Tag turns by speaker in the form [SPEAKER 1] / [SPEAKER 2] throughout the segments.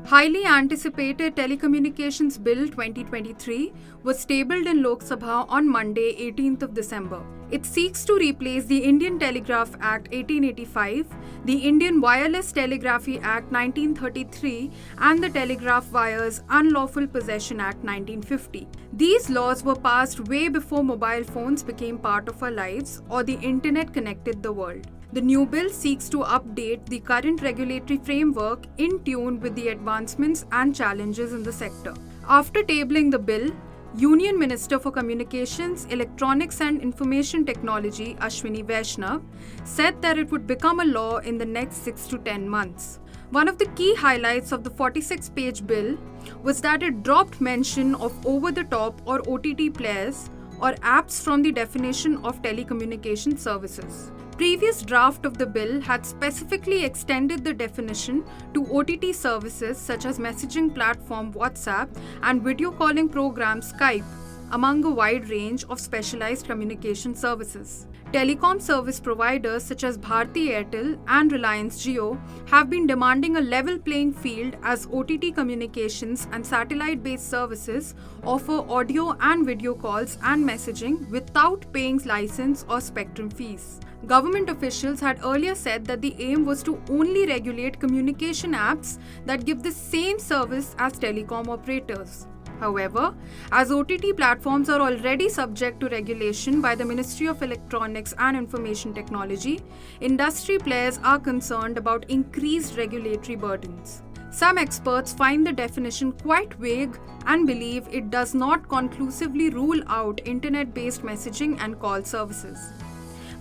[SPEAKER 1] Highly anticipated Telecommunications Bill 2023 was tabled in Lok Sabha on Monday, 18th of December. It seeks to replace the Indian Telegraph Act 1885, the Indian Wireless Telegraphy Act 1933, and the Telegraph Wires Unlawful Possession Act 1950. These laws were passed way before mobile phones became part of our lives or the internet connected the world. The new bill seeks to update the current regulatory framework in tune with the advancements and challenges in the sector. After tabling the bill, Union Minister for Communications, Electronics and Information Technology Ashwini Vaishnav said that it would become a law in the next 6 to 10 months. One of the key highlights of the 46-page bill was that it dropped mention of over-the-top or OTT players or apps from the definition of telecommunication services. Previous draft of the bill had specifically extended the definition to OTT services such as messaging platform WhatsApp and video calling program Skype, among a wide range of specialized communication services. Telecom service providers such as Bharti Airtel and Reliance Jio have been demanding a level playing field as OTT communications and satellite-based services offer audio and video calls and messaging without paying license or spectrum fees. Government officials had earlier said that the aim was to only regulate communication apps that give the same service as telecom operators. However, as OTT platforms are already subject to regulation by the Ministry of Electronics and Information Technology, industry players are concerned about increased regulatory burdens. Some experts find the definition quite vague and believe it does not conclusively rule out internet-based messaging and call services.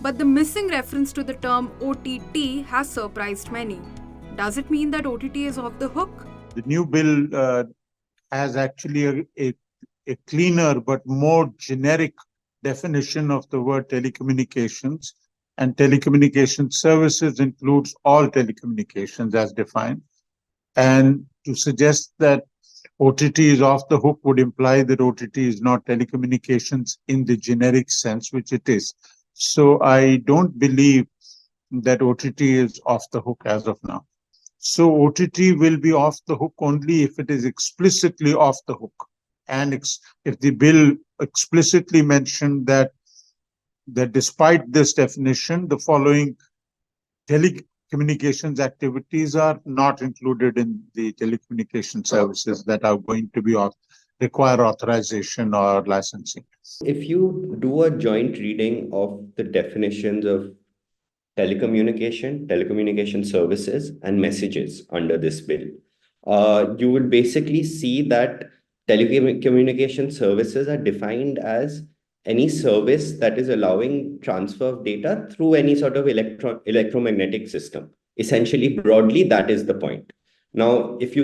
[SPEAKER 1] But the missing reference to the term OTT has surprised many. Does it mean that OTT is off the hook?
[SPEAKER 2] The new bill has actually a cleaner but more generic definition of the word telecommunications, and telecommunication services includes all telecommunications as defined. And to suggest that OTT is off the hook would imply that OTT is not telecommunications in the generic sense, which it is. So I don't believe that OTT is off the hook as of now. So OTT will be off the hook only if it is explicitly off the hook. And if the bill explicitly mentioned that despite this definition, the following telecommunications activities are not included in the telecommunication services that are going to be require authorization or licensing.
[SPEAKER 3] If you do a joint reading of the definitions of telecommunication services, and messages under this bill, you would basically see that telecommunication services are defined as any service that is allowing transfer of data through any sort of electromagnetic system. Essentially, broadly, that is the point. Now, if you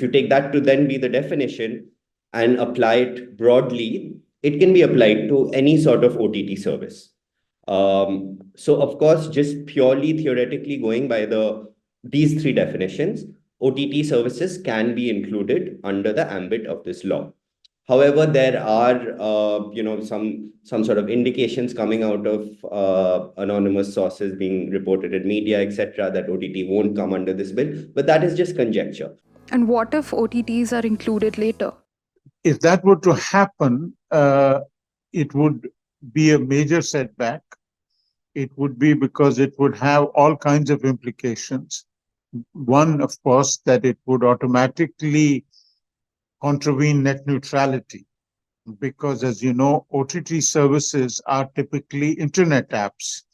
[SPEAKER 3] take that to then be the definition and apply it broadly, it can be applied to any sort of OTT service. So of course, just purely theoretically going by these three definitions, OTT services can be included under the ambit of this law. However, there are some sort of indications coming out of anonymous sources being reported in media, etc., that OTT won't come under this bill, but that is just conjecture.
[SPEAKER 1] And what if OTTs are included later?
[SPEAKER 2] If that were to happen, it would be a major setback. It would be because it would have all kinds of implications. One, of course, that it would automatically contravene net neutrality, because, as you know, OTT services are typically internet apps,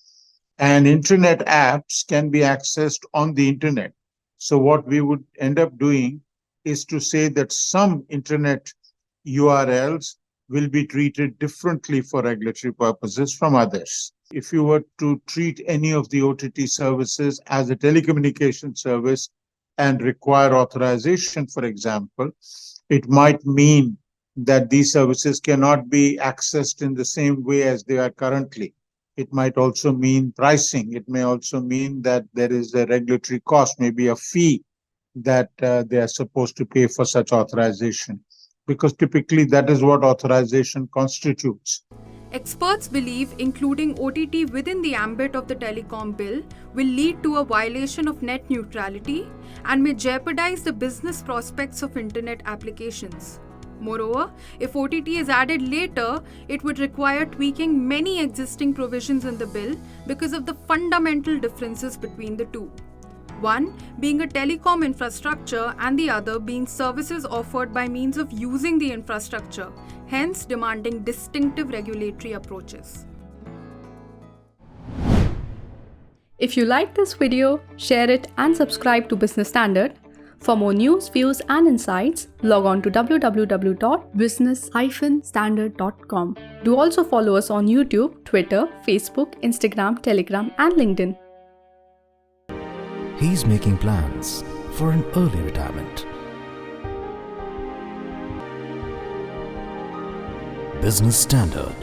[SPEAKER 2] and internet apps can be accessed on the internet. So what we would end up doing is to say that some internet URLs will be treated differently for regulatory purposes from others. If you were to treat any of the OTT services as a telecommunication service and require authorization, for example, it might mean that these services cannot be accessed in the same way as they are currently. It might also mean pricing. It may also mean that there is a regulatory cost, maybe a fee that they are supposed to pay for such authorization, because typically that is what authorization constitutes.
[SPEAKER 1] Experts believe including OTT within the ambit of the telecom bill will lead to a violation of net neutrality and may jeopardize the business prospects of internet applications. Moreover, if OTT is added later, it would require tweaking many existing provisions in the bill because of the fundamental differences between the two. One being a telecom infrastructure and the other being services offered by means of using the infrastructure, hence demanding distinctive regulatory approaches.
[SPEAKER 4] If you like this video, share it and subscribe to Business Standard. For more news, views and insights, log on to www.business-standard.com. Do also follow us on YouTube, Twitter, Facebook, Instagram, Telegram and LinkedIn.
[SPEAKER 5] He's making plans for an early retirement. Business Standard.